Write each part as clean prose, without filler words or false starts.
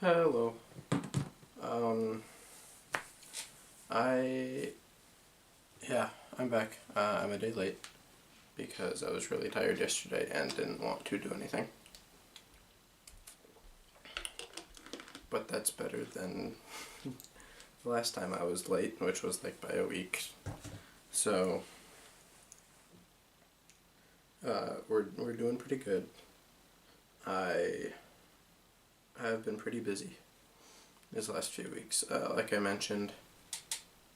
Hello. Um, I, yeah, I'm back. I'm a day late because I was really tired yesterday and didn't want to do anything. But that's better than the last time I was late, which was like by a week. So, we're doing pretty good. I have been pretty busy these last few weeks. Like I mentioned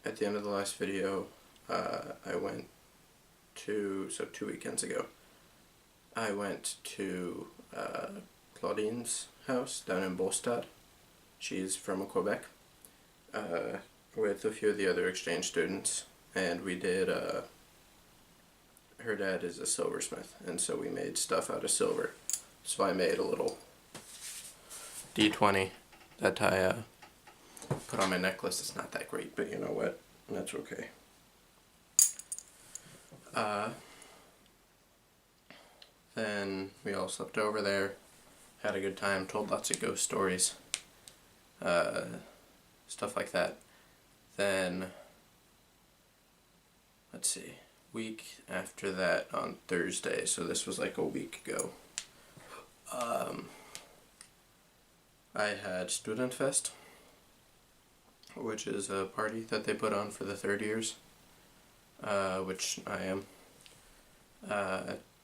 at the end of the last video, I went to, so 2 weekends ago, I went to Claudine's house down in Bostad. She's from Quebec, with a few of the other exchange students, and we did, her dad is a silversmith, and so we made stuff out of silver. So I made a little D20 that I put on my necklace. It's not that great, but you know what? That's okay. Then we all slept over there, had a good time, told lots of ghost stories, stuff like that. Then, let's see, week after that on Thursday, so this was like a week ago, I had Student Fest, which is a party that they put on for the third years, which I am,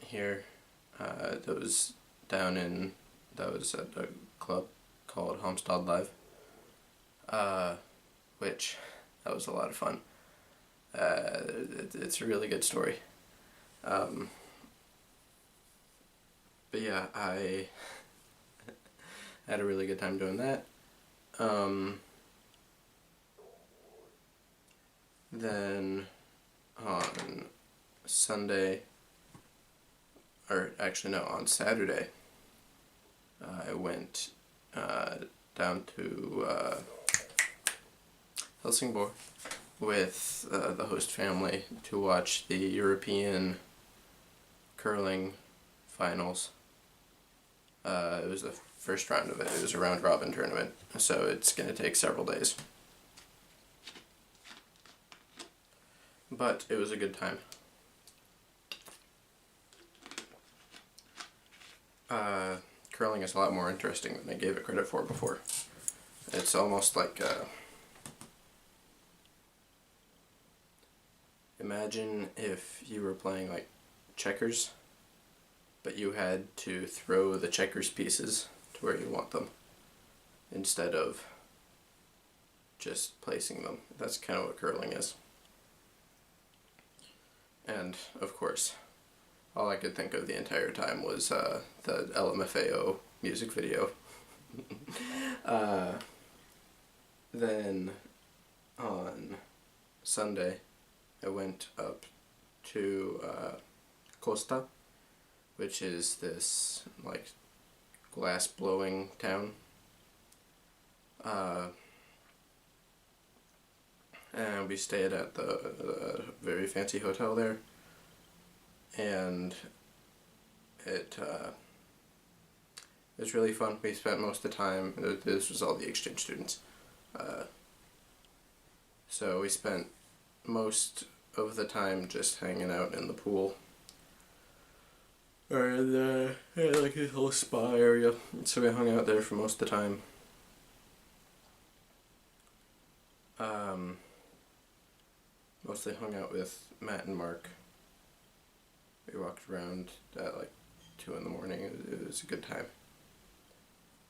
here. That was at a club called Homestad Live, which, that was a lot of fun. It's a really good story. But yeah, I had a really good time doing that. Then on Sunday, or actually no, on Saturday, I went down to Helsingborg with the host family to watch the European curling finals. It was the first round of it. It was a round robin tournament, so it's going to take several days. But it was a good time. Curling is a lot more interesting than I gave it credit for before. It's almost like, imagine if you were playing like checkers, but you had to throw the checkers pieces to where you want them, instead of just placing them. That's kind of what curling is. And, of course, all I could think of the entire time was the LMFAO music video. Then on Sunday, I went up to Costa, which is this like glass blowing town. And we stayed at the very fancy hotel there, and it was really fun. We spent most of the time, this was all the exchange students, so we spent most of the time just hanging out in the pool, or in the, like this whole spa area, so we hung out there for most of the time. Mostly hung out with Matt and Mark. We walked around at like 2 in the morning. It was a good time.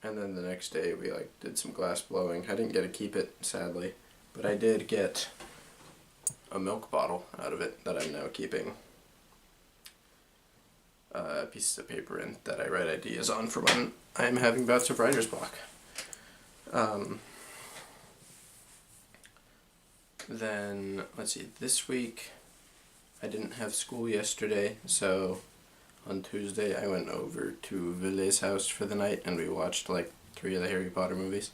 And then the next day we like did some glass blowing. I didn't get to keep it, sadly, but I did get a milk bottle out of it that I'm now keeping pieces of paper in that I write ideas on for when I'm having bouts of writer's block. Then, let's see, this week I didn't have school yesterday, so on Tuesday I went over to Ville's house for the night and we watched like 3 of the Harry Potter movies.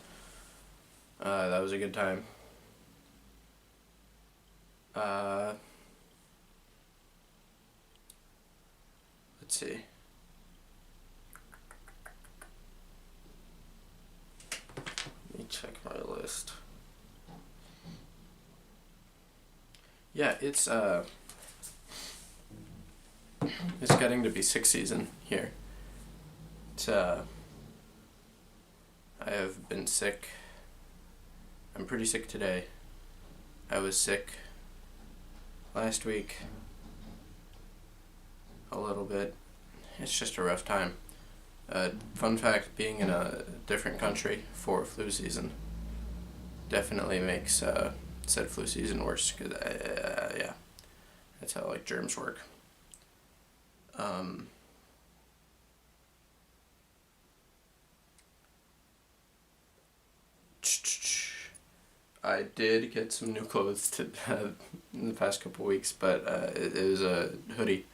That was a good time. Let's see. check my list. Yeah, it's getting to be sick season here. It's I have been sick. I'm pretty sick today. I was sick last week a little bit. It's just a rough time. Fun fact, being in a different country for flu season definitely makes said flu season worse, because yeah, that's how like germs work. I did get some new clothes in the past couple weeks, but it was a hoodie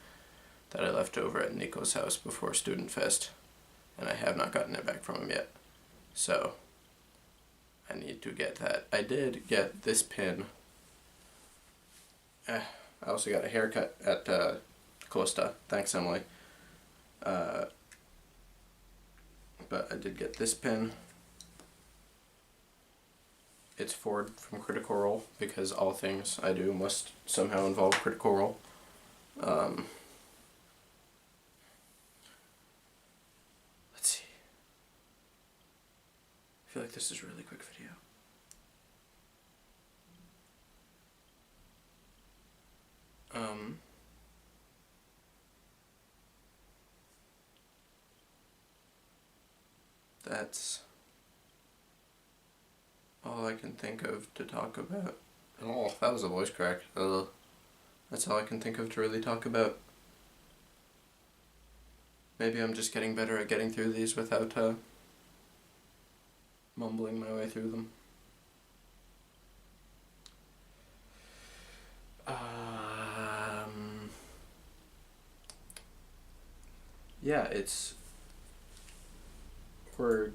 that I left over at Nico's house before Student Fest, and I have not gotten it back from him yet. So I need to get that. I did get this pin. I also got a haircut at Costa. Thanks, Emily. But I did get this pin. It's Ford from Critical Role, because all things I do must somehow involve Critical Role. Let's see. I feel like this is a really quick video. That's all I can think of to talk about. Oh, that was a voice crack. That's all I can think of to really talk about. Maybe I'm just getting better at getting through these without mumbling my way through them. Yeah, we're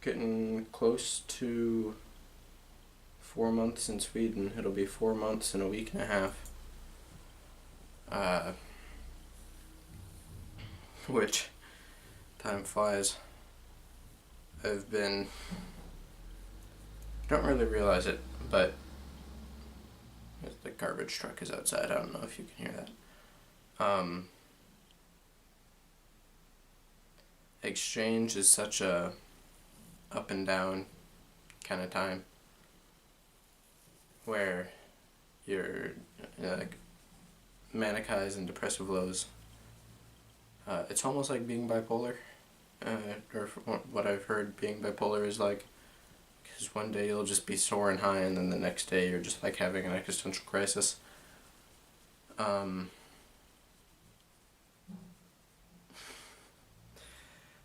getting close to 4 months in Sweden. It'll be 4 months in a week and a half. Which, time flies. Don't really realize it, but the garbage truck is outside. I don't know if you can hear that. Exchange is such a up and down kind of time where you're like manic highs and depressive lows. It's almost like being bipolar, or what I've heard being bipolar is like, because one day you'll just be soaring high and then the next day you're just like having an existential crisis.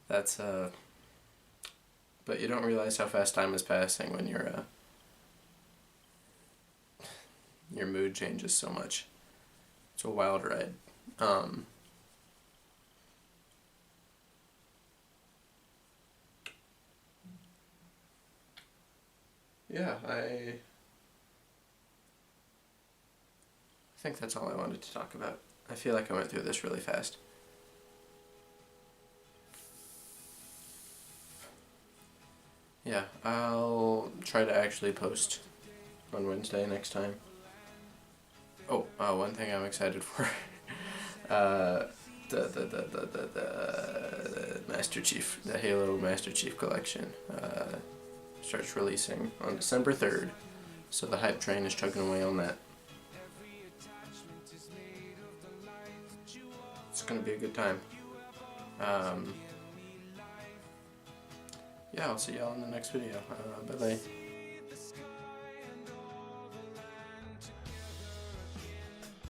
That's but you don't realize how fast time is passing when your mood changes so much. It's a wild ride. Yeah, I think that's all I wanted to talk about. I feel like I went through this really fast. Yeah, I'll try to actually post on Wednesday next time. Oh, one thing I'm excited for. The Master Chief, the Halo Master Chief Collection, starts releasing on December 3rd. So the hype train is chugging away on that. It's gonna be a good time. Yeah, I'll see y'all in the next video. Bye bye.